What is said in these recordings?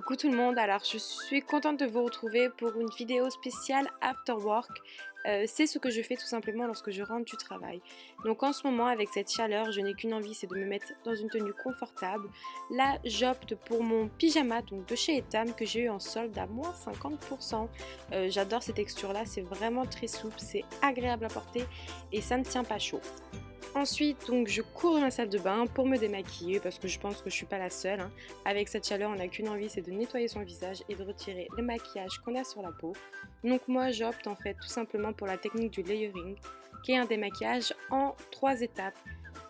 Coucou tout le monde, alors je suis contente de vous retrouver pour une vidéo spéciale After Work. C'est ce que je fais tout simplement lorsque je rentre du travail. Donc en ce moment avec cette chaleur, je n'ai qu'une envie, c'est de me mettre dans une tenue confortable. Là j'opte pour mon pyjama donc de chez Etam que j'ai eu en solde à moins 50%. J'adore cette texture là, c'est vraiment très souple, c'est agréable à porter et ça ne tient pas chaud. Ensuite, donc, je cours dans la salle de bain pour me démaquiller parce que je pense que je suis pas la seule, hein. Avec cette chaleur, on n'a qu'une envie, c'est de nettoyer son visage et de retirer le maquillage qu'on a sur la peau. Donc moi, j'opte en fait tout simplement pour la technique du layering, qui est un démaquillage en 3 étapes.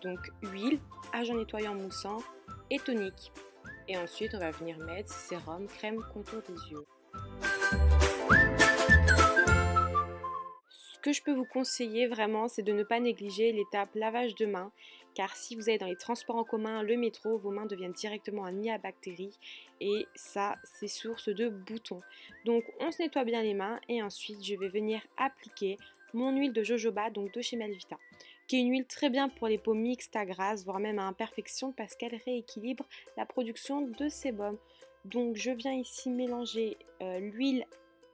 Donc huile, agent nettoyant moussant et tonique. Et ensuite, on va venir mettre sérum, crème, contour des yeux. Ce que je peux vous conseiller vraiment, c'est de ne pas négliger l'étape lavage de mains, car si vous allez dans les transports en commun, le métro, vos mains deviennent directement un nid à bactéries et ça, c'est source de boutons. Donc on se nettoie bien les mains et ensuite je vais venir appliquer mon huile de jojoba, donc de chez Melvita, qui est une huile très bien pour les peaux mixtes à grasses, voire même à imperfection, parce qu'elle rééquilibre la production de sébum. Donc je viens ici mélanger l'huile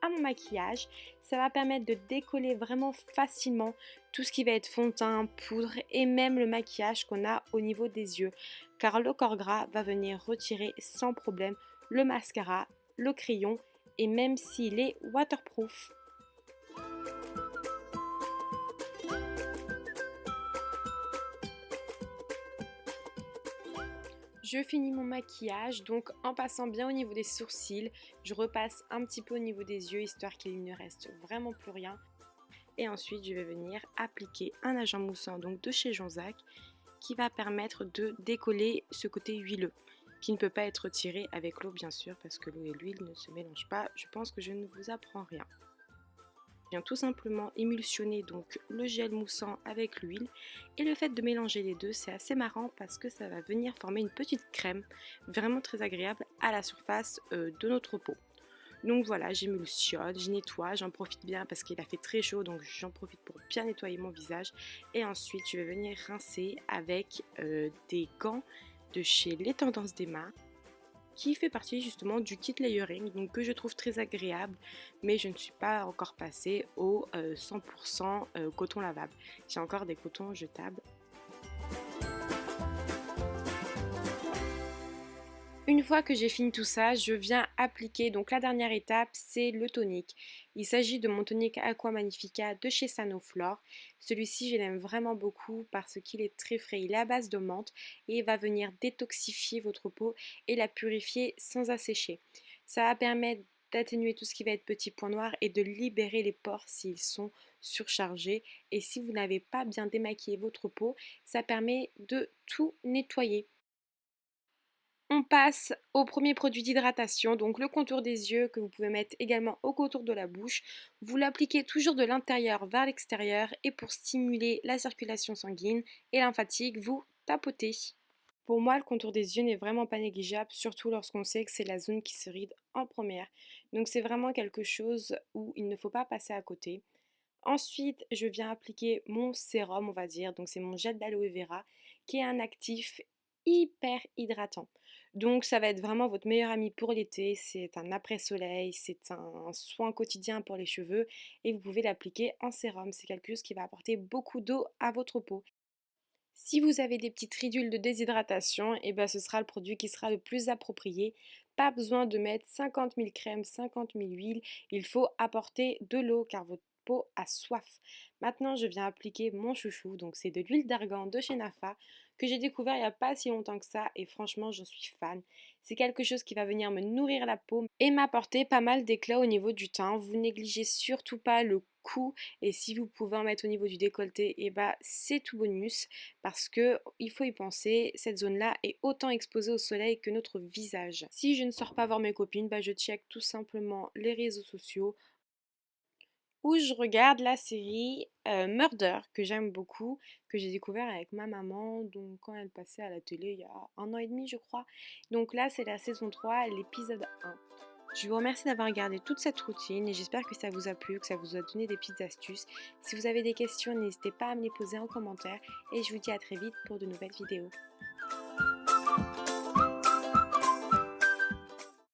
à mon maquillage. Ça va permettre de décoller vraiment facilement tout ce qui va être fond de teint, poudre et même le maquillage qu'on a au niveau des yeux, car le corps gras va venir retirer sans problème le mascara, le crayon et même s'il est waterproof. Je finis mon maquillage donc en passant bien au niveau des sourcils, je repasse un petit peu au niveau des yeux histoire qu'il ne reste vraiment plus rien. Et ensuite je vais venir appliquer un agent moussant donc de chez Jonzac qui va permettre de décoller ce côté huileux qui ne peut pas être retiré avec l'eau bien sûr parce que l'eau et l'huile ne se mélangent pas. Je pense que je ne vous apprends rien. Je viens tout simplement émulsionner donc le gel moussant avec l'huile et le fait de mélanger les deux c'est assez marrant parce que ça va venir former une petite crème vraiment très agréable à la surface de notre peau. Donc voilà, j'émulsionne, je nettoie, j'en profite bien parce qu'il a fait très chaud donc j'en profite pour bien nettoyer mon visage et ensuite je vais venir rincer avec des gants de chez Les Tendances d'Emma qui fait partie justement du kit layering donc que je trouve très agréable mais je ne suis pas encore passée au 100% coton lavable. J'ai encore des cotons jetables. Une fois que j'ai fini tout ça, je viens appliquer, donc la dernière étape, c'est le tonique. Il s'agit de mon tonique Aqua Magnifica de chez Sanoflore. Celui-ci, je l'aime vraiment beaucoup parce qu'il est très frais. Il est à base de menthe et il va venir détoxifier votre peau et la purifier sans assécher. Ça va permettre d'atténuer tout ce qui va être petits points noirs et de libérer les pores s'ils sont surchargés. Et si vous n'avez pas bien démaquillé votre peau, ça permet de tout nettoyer. On passe au premier produit d'hydratation, donc le contour des yeux que vous pouvez mettre également au contour de la bouche. Vous l'appliquez toujours de l'intérieur vers l'extérieur et pour stimuler la circulation sanguine et lymphatique, vous tapotez. Pour moi, le contour des yeux n'est vraiment pas négligeable, surtout lorsqu'on sait que c'est la zone qui se ride en première. Donc c'est vraiment quelque chose où il ne faut pas passer à côté. Ensuite, je viens appliquer mon sérum, on va dire, donc c'est mon gel d'aloe vera, qui est un actif hyper hydratant. Donc ça va être vraiment votre meilleur ami pour l'été, c'est un après-soleil, c'est un soin quotidien pour les cheveux et vous pouvez l'appliquer en sérum. C'est quelque chose qui va apporter beaucoup d'eau à votre peau. Si vous avez des petites ridules de déshydratation, et ben ce sera le produit qui sera le plus approprié. Pas besoin de mettre 50 000 crèmes, 50 000 huiles, il faut apporter de l'eau car votre peau a soif. Maintenant, je viens appliquer mon chouchou, donc c'est de l'huile d'argan de chez Nafa que j'ai découvert il n'y a pas si longtemps que ça et franchement, j'en suis fan. C'est quelque chose qui va venir me nourrir la peau et m'apporter pas mal d'éclat au niveau du teint. Vous négligez surtout pas le cou et si vous pouvez en mettre au niveau du décolleté, et bah c'est tout bonus parce que il faut y penser, cette zone-là est autant exposée au soleil que notre visage. Si je ne sors pas voir mes copines, bah je check tout simplement les réseaux sociaux où je regarde la série Murder que j'aime beaucoup, que j'ai découvert avec ma maman donc quand elle passait à la télé il y a 1 an et demi je crois. Donc là c'est la saison 3, l'épisode 1. Je vous remercie d'avoir regardé toute cette routine et j'espère que ça vous a plu, que ça vous a donné des petites astuces. Si vous avez des questions, n'hésitez pas à me les poser en commentaire et je vous dis à très vite pour de nouvelles vidéos.